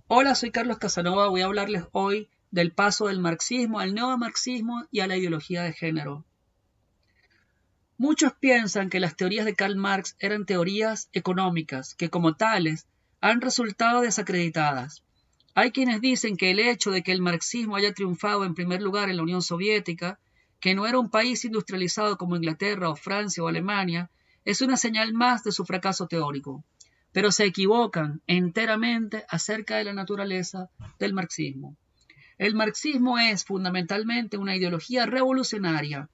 Hola, soy Carlos Casanova. Voy a hablarles hoy del paso del marxismo al neomarxismo y a la ideología de género. Muchos piensan que las teorías de Karl Marx eran teorías económicas, que como tales han resultado desacreditadas. Hay quienes dicen que el hecho de que el marxismo haya triunfado en primer lugar en la Unión Soviética, que no era un país industrializado como Inglaterra o Francia o Alemania, es una señal más de su fracaso teórico. Pero se equivocan enteramente acerca de la naturaleza del marxismo. El marxismo es fundamentalmente una ideología revolucionaria.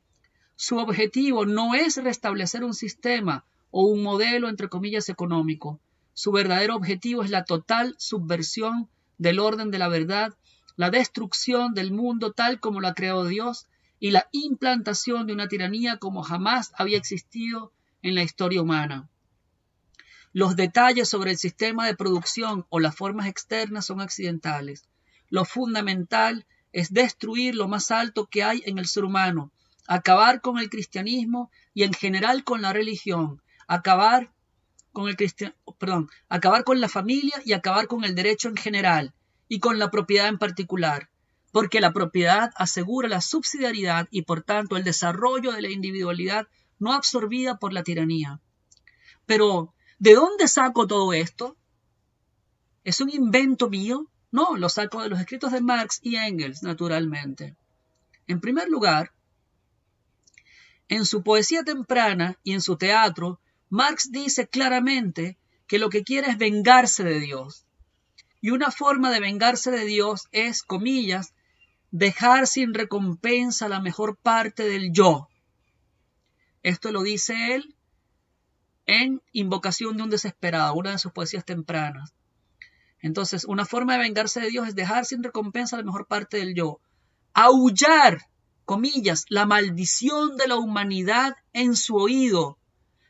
Su objetivo no es restablecer un sistema o un modelo, entre comillas, económico. Su verdadero objetivo es la total subversión del orden de la verdad, la destrucción del mundo tal como lo ha creado Dios y la implantación de una tiranía como jamás había existido en la historia humana. Los detalles sobre el sistema de producción o las formas externas son accidentales. Lo fundamental es destruir lo más alto que hay en el ser humano, acabar con el cristianismo y en general con la religión, acabar con la familia y acabar con el derecho en general y con la propiedad en particular, porque la propiedad asegura la subsidiariedad y por tanto el desarrollo de la individualidad no absorbida por la tiranía. Pero, ¿de dónde saco todo esto? ¿Es un invento mío? No, lo saco de los escritos de Marx y Engels, naturalmente. En primer lugar, en su poesía temprana y en su teatro, Marx dice claramente que lo que quiere es vengarse de Dios. Y una forma de vengarse de Dios es, comillas, dejar sin recompensa la mejor parte del yo. Esto lo dice él en Invocación de un desesperado, una de sus poesías tempranas. Entonces, una forma de vengarse de Dios es dejar sin recompensa la mejor parte del yo. Aullar, comillas, la maldición de la humanidad en su oído.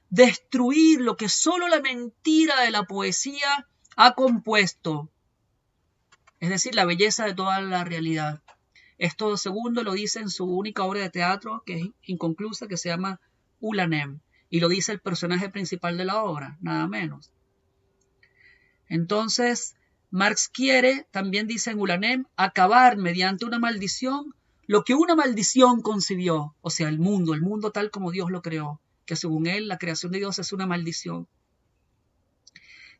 Destruir lo que solo la mentira de la poesía ha compuesto. Es decir, la belleza de toda la realidad. Esto segundo lo dice en su única obra de teatro, que es inconclusa, que se llama Ulanem. Y lo dice el personaje principal de la obra, nada menos. Entonces, Marx quiere, también dice en Ulanem, acabar mediante una maldición lo que una maldición concibió, o sea, el mundo tal como Dios lo creó, que según él la creación de Dios es una maldición.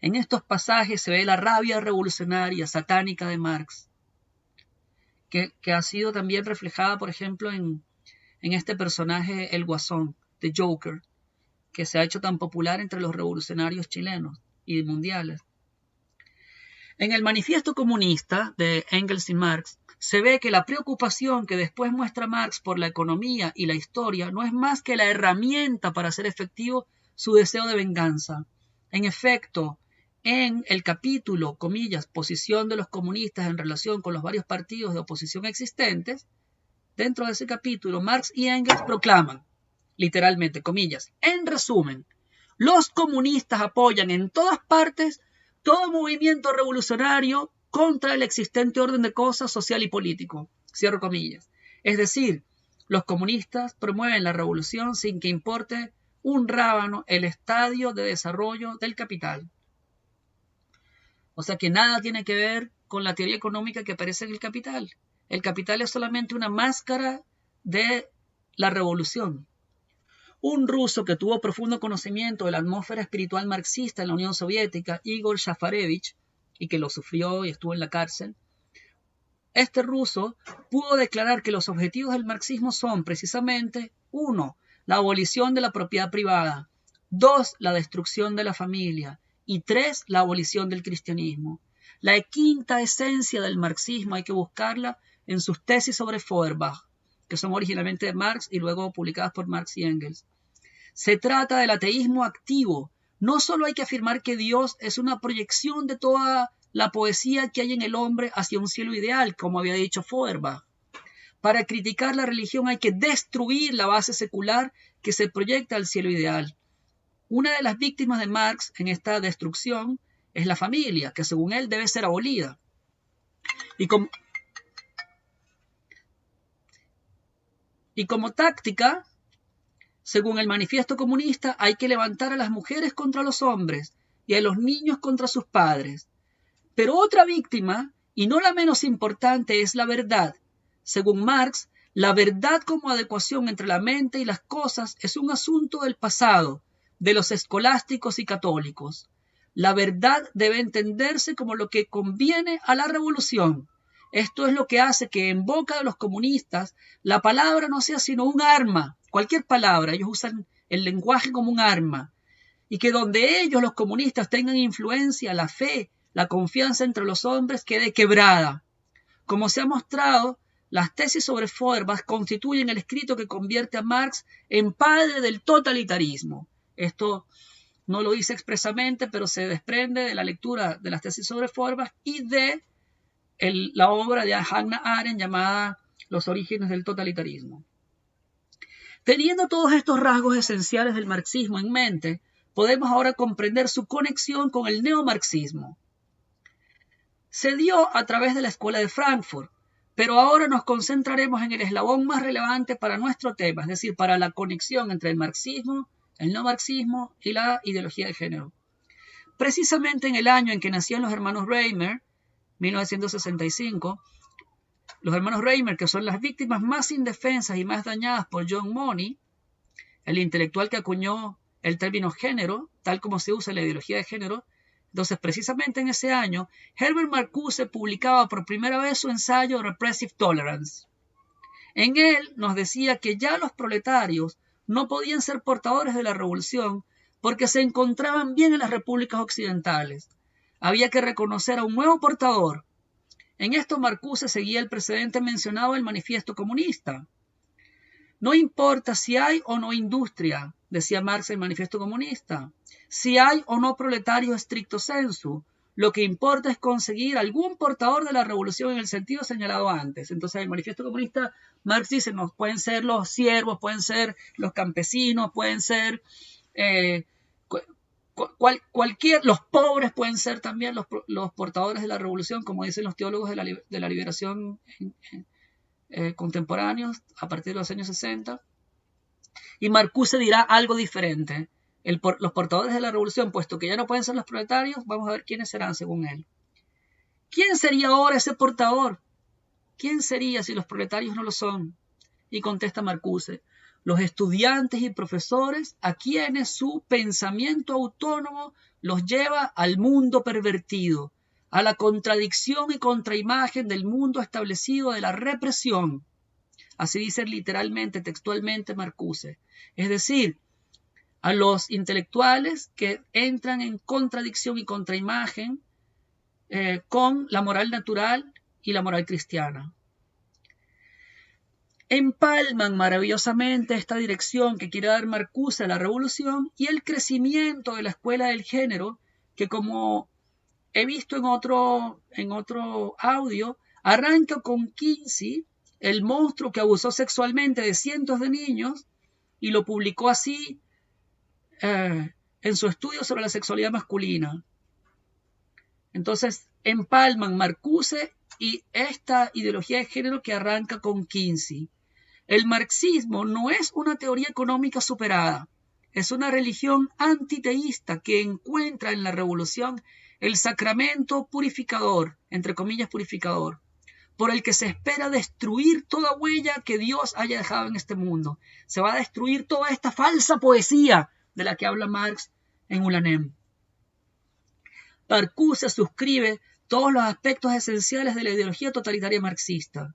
En estos pasajes se ve la rabia revolucionaria, satánica de Marx, que ha sido también reflejada, por ejemplo, en este personaje, el Guasón, de Joker, que se ha hecho tan popular entre los revolucionarios chilenos y mundiales. En el manifiesto comunista de Engels y Marx se ve que la preocupación que después muestra Marx por la economía y la historia no es más que la herramienta para hacer efectivo su deseo de venganza. En efecto, en el capítulo, comillas, posición de los comunistas en relación con los varios partidos de oposición existentes, dentro de ese capítulo, Marx y Engels proclaman, literalmente, comillas, en resumen, los comunistas apoyan en todas partes todo movimiento revolucionario contra el existente orden de cosas social y político. Cierro comillas. Es decir, los comunistas promueven la revolución sin que importe un rábano el estadio de desarrollo del capital. O sea que nada tiene que ver con la teoría económica que aparece en el capital. El capital es solamente una máscara de la revolución. Un ruso que tuvo profundo conocimiento de la atmósfera espiritual marxista en la Unión Soviética, Igor Shafarevich, y que lo sufrió y estuvo en la cárcel, este ruso pudo declarar que los objetivos del marxismo son precisamente 1. La abolición de la propiedad privada, 2. La destrucción de la familia y 3. La abolición del cristianismo. La quinta esencia del marxismo hay que buscarla en sus tesis sobre Feuerbach, que son originalmente de Marx y luego publicadas por Marx y Engels. Se trata del ateísmo activo. No solo hay que afirmar que Dios es una proyección de toda la poesía que hay en el hombre hacia un cielo ideal, como había dicho Feuerbach. Para criticar la religión hay que destruir la base secular que se proyecta al cielo ideal. Una de las víctimas de Marx en esta destrucción es la familia, que según él debe ser abolida. Y como táctica, según el manifiesto comunista, hay que levantar a las mujeres contra los hombres y a los niños contra sus padres. Pero otra víctima, y no la menos importante, es la verdad. Según Marx, la verdad como adecuación entre la mente y las cosas es un asunto del pasado, de los escolásticos y católicos. La verdad debe entenderse como lo que conviene a la revolución. Esto es lo que hace que en boca de los comunistas la palabra no sea sino un arma, cualquier palabra, ellos usan el lenguaje como un arma, y que donde ellos, los comunistas, tengan influencia, la fe, la confianza entre los hombres quede quebrada. Como se ha mostrado, las tesis sobre Feuerbach constituyen el escrito que convierte a Marx en padre del totalitarismo. Esto no lo dice expresamente, pero se desprende de la lectura de las tesis sobre Feuerbach y de la obra de Hannah Arendt llamada Los orígenes del totalitarismo. Teniendo todos estos rasgos esenciales del marxismo en mente, podemos ahora comprender su conexión con el neomarxismo. Se dio a través de la Escuela de Frankfurt, pero ahora nos concentraremos en el eslabón más relevante para nuestro tema, es decir, para la conexión entre el marxismo, el neomarxismo y la ideología de género. Precisamente en el año en que nacían los hermanos Reimer, 1965, los hermanos Reimer, que son las víctimas más indefensas y más dañadas por John Money, el intelectual que acuñó el término género, tal como se usa en la ideología de género. Entonces, precisamente en ese año, Herbert Marcuse publicaba por primera vez su ensayo Repressive Tolerance. En él nos decía que ya los proletarios no podían ser portadores de la revolución porque se encontraban bien en las repúblicas occidentales. Había que reconocer a un nuevo portador. En esto Marcuse seguía el precedente mencionado del Manifiesto Comunista. No importa si hay o no industria, decía Marx en el Manifiesto Comunista, si hay o no proletario stricto sensu, lo que importa es conseguir algún portador de la revolución en el sentido señalado antes. Entonces, en el Manifiesto Comunista, Marx dice, no, pueden ser los siervos, pueden ser los campesinos, pueden ser los pobres, pueden ser también los portadores de la revolución, como dicen los teólogos de la liberación contemporáneos a partir de los años 60. Y Marcuse dirá algo diferente. Los portadores de la revolución, puesto que ya no pueden ser los proletarios, vamos a ver quiénes serán según él. ¿Quién sería ahora ese portador? ¿Quién sería si los proletarios no lo son? Y contesta Marcuse, los estudiantes y profesores a quienes su pensamiento autónomo los lleva al mundo pervertido, a la contradicción y contraimagen del mundo establecido de la represión. Así dice literalmente, textualmente Marcuse. Es decir, a los intelectuales que entran en contradicción y contraimagen con la moral natural y la moral cristiana. Empalman maravillosamente esta dirección que quiere dar Marcuse a la revolución y el crecimiento de la escuela del género, que como he visto en otro audio, arranca con Kinsey, el monstruo que abusó sexualmente de cientos de niños, y lo publicó así en su estudio sobre la sexualidad masculina. Entonces, empalman Marcuse y esta ideología de género que arranca con Kinsey. El marxismo no es una teoría económica superada, es una religión antiteísta que encuentra en la revolución el sacramento purificador, entre comillas purificador, por el que se espera destruir toda huella que Dios haya dejado en este mundo. Se va a destruir toda esta falsa poesía de la que habla Marx en Ulanem. Marcuse suscribe todos los aspectos esenciales de la ideología totalitaria marxista.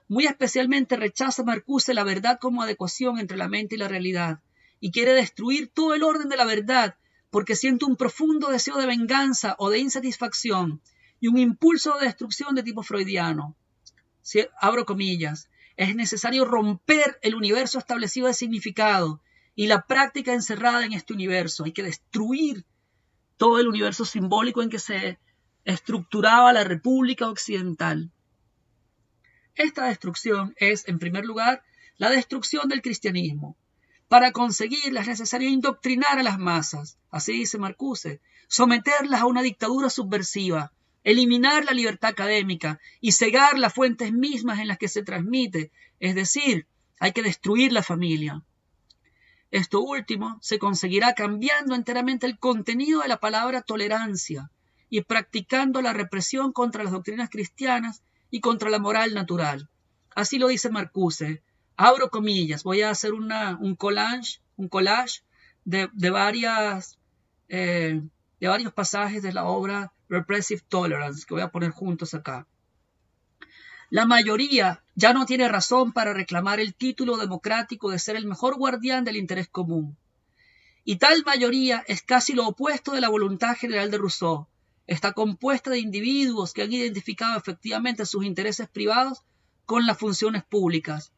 Muy especialmente rechaza Marcuse la verdad como adecuación entre la mente y la realidad, y quiere destruir todo el orden de la verdad, porque siente un profundo deseo de venganza o de insatisfacción, y un impulso de destrucción de tipo freudiano. Abro comillas, es necesario romper el universo establecido de significado y la práctica encerrada en este universo. Hay que destruir todo el universo simbólico en que se estructuraba la República Occidental. Esta destrucción es, en primer lugar, la destrucción del cristianismo. Para conseguirla es necesario indoctrinar a las masas, así dice Marcuse, someterlas a una dictadura subversiva, eliminar la libertad académica y cegar las fuentes mismas en las que se transmite, es decir, hay que destruir la familia. Esto último se conseguirá cambiando enteramente el contenido de la palabra tolerancia, y practicando la represión contra las doctrinas cristianas y contra la moral natural. Así lo dice Marcuse. Abro comillas, voy a hacer un collage de varios pasajes de la obra Repressive Tolerance, que voy a poner juntos acá. La mayoría ya no tiene razón para reclamar el título democrático de ser el mejor guardián del interés común. Y tal mayoría es casi lo opuesto de la voluntad general de Rousseau. Está compuesta de individuos que han identificado efectivamente sus intereses privados con las funciones públicas.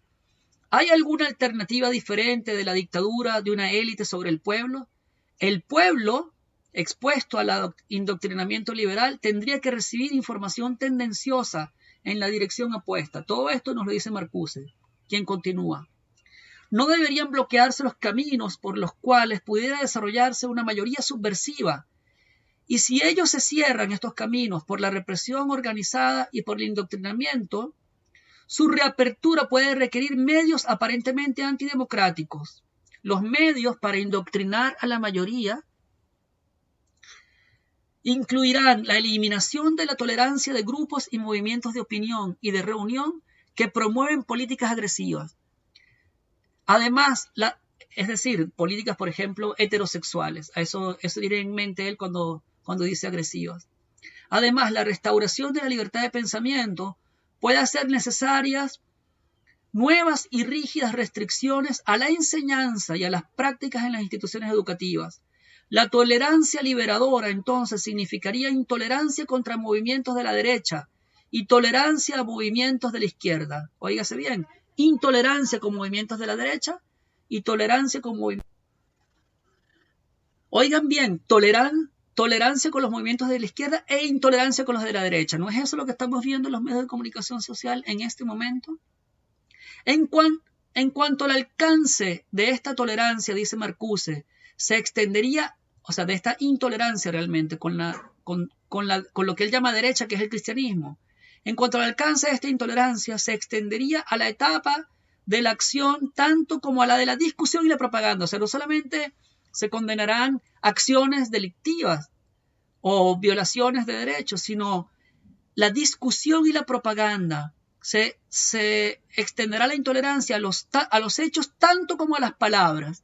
¿Hay alguna alternativa diferente de la dictadura de una élite sobre el pueblo? El pueblo, expuesto al indoctrinamiento liberal, tendría que recibir información tendenciosa en la dirección opuesta. Todo esto nos lo dice Marcuse, quien continúa. No deberían bloquearse los caminos por los cuales pudiera desarrollarse una mayoría subversiva. Y si ellos se cierran estos caminos por la represión organizada y por el indoctrinamiento, su reapertura puede requerir medios aparentemente antidemocráticos. Los medios para indoctrinar a la mayoría incluirán la eliminación de la tolerancia de grupos y movimientos de opinión y de reunión que promueven políticas agresivas. Además, es decir, políticas, por ejemplo, heterosexuales. Eso tiene en mente él cuando dice agresivas. Además, la restauración de la libertad de pensamiento puede hacer necesarias nuevas y rígidas restricciones a la enseñanza y a las prácticas en las instituciones educativas. La tolerancia liberadora, entonces, significaría intolerancia contra movimientos de la derecha y tolerancia a movimientos de la izquierda. Óigase bien, intolerancia con movimientos de la derecha y tolerancia con movimientos. Oigan bien, tolerancia con los movimientos de la izquierda e intolerancia con los de la derecha. ¿No es eso lo que estamos viendo en los medios de comunicación social en este momento? En cuanto al alcance de esta tolerancia, dice Marcuse, se extendería, o sea, de esta intolerancia realmente con lo que él llama derecha, que es el cristianismo. En cuanto al alcance de esta intolerancia, se extendería a la etapa de la acción tanto como a la de la discusión y la propaganda. O sea, no solamente se condenarán acciones delictivas o violaciones de derechos, sino la discusión y la propaganda. Se extenderá la intolerancia a los hechos tanto como a las palabras.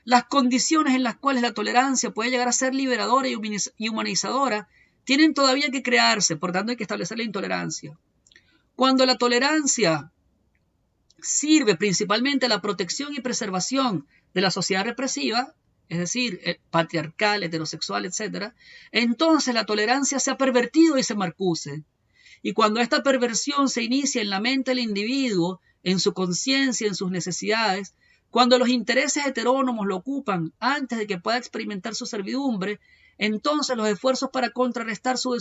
Las condiciones en las cuales la tolerancia puede llegar a ser liberadora y humanizadora tienen todavía que crearse, por tanto hay que establecer la intolerancia. Cuando la tolerancia sirve principalmente a la protección y preservación de la sociedad represiva, es decir, patriarcal, heterosexual, etc., entonces la tolerancia se ha pervertido, dice Marcuse. Y cuando esta perversión se inicia en la mente del individuo, en su conciencia, en sus necesidades, cuando los intereses heterónomos lo ocupan antes de que pueda experimentar su servidumbre, entonces los esfuerzos para contrarrestar su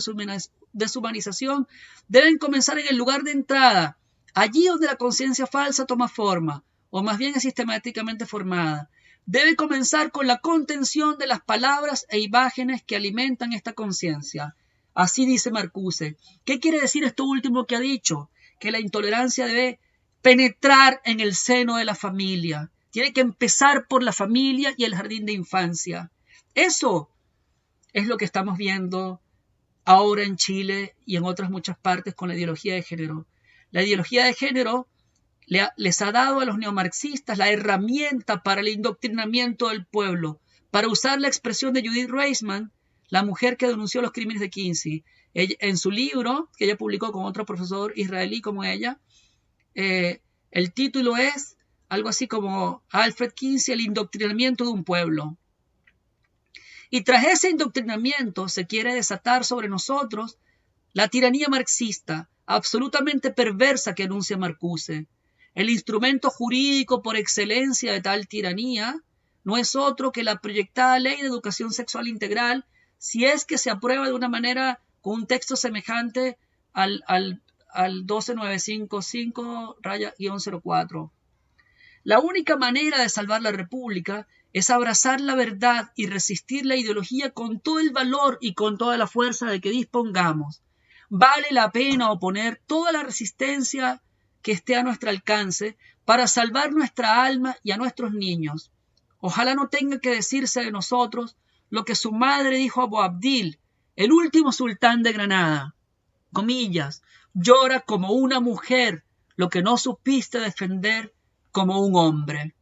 deshumanización deben comenzar en el lugar de entrada, allí donde la conciencia falsa toma forma, o más bien es sistemáticamente formada. Debe comenzar con la contención de las palabras e imágenes que alimentan esta conciencia. Así dice Marcuse. ¿Qué quiere decir esto último que ha dicho? Que la intolerancia debe penetrar en el seno de la familia. Tiene que empezar por la familia y el jardín de infancia. Eso es lo que estamos viendo ahora en Chile y en otras muchas partes con la ideología de género. La ideología de género les ha dado a los neomarxistas la herramienta para el indoctrinamiento del pueblo, para usar la expresión de Judith Reisman, la mujer que denunció los crímenes de Kinsey. En su libro, que ella publicó con otro profesor israelí como ella, el título es algo así como Alfred Kinsey, el indoctrinamiento de un pueblo. Y tras ese indoctrinamiento se quiere desatar sobre nosotros la tiranía marxista, absolutamente perversa que anuncia Marcuse. El instrumento jurídico por excelencia de tal tiranía no es otro que la proyectada Ley de Educación Sexual Integral, si es que se aprueba de una manera con un texto semejante al 12955-04. La única manera de salvar la República es abrazar la verdad y resistir la ideología con todo el valor y con toda la fuerza de que dispongamos. Vale la pena oponer toda la resistencia que esté a nuestro alcance para salvar nuestra alma y a nuestros niños. Ojalá no tenga que decirse de nosotros lo que su madre dijo a Boabdil El último sultán de Granada, comillas, llora como una mujer lo que no supiste defender como un hombre.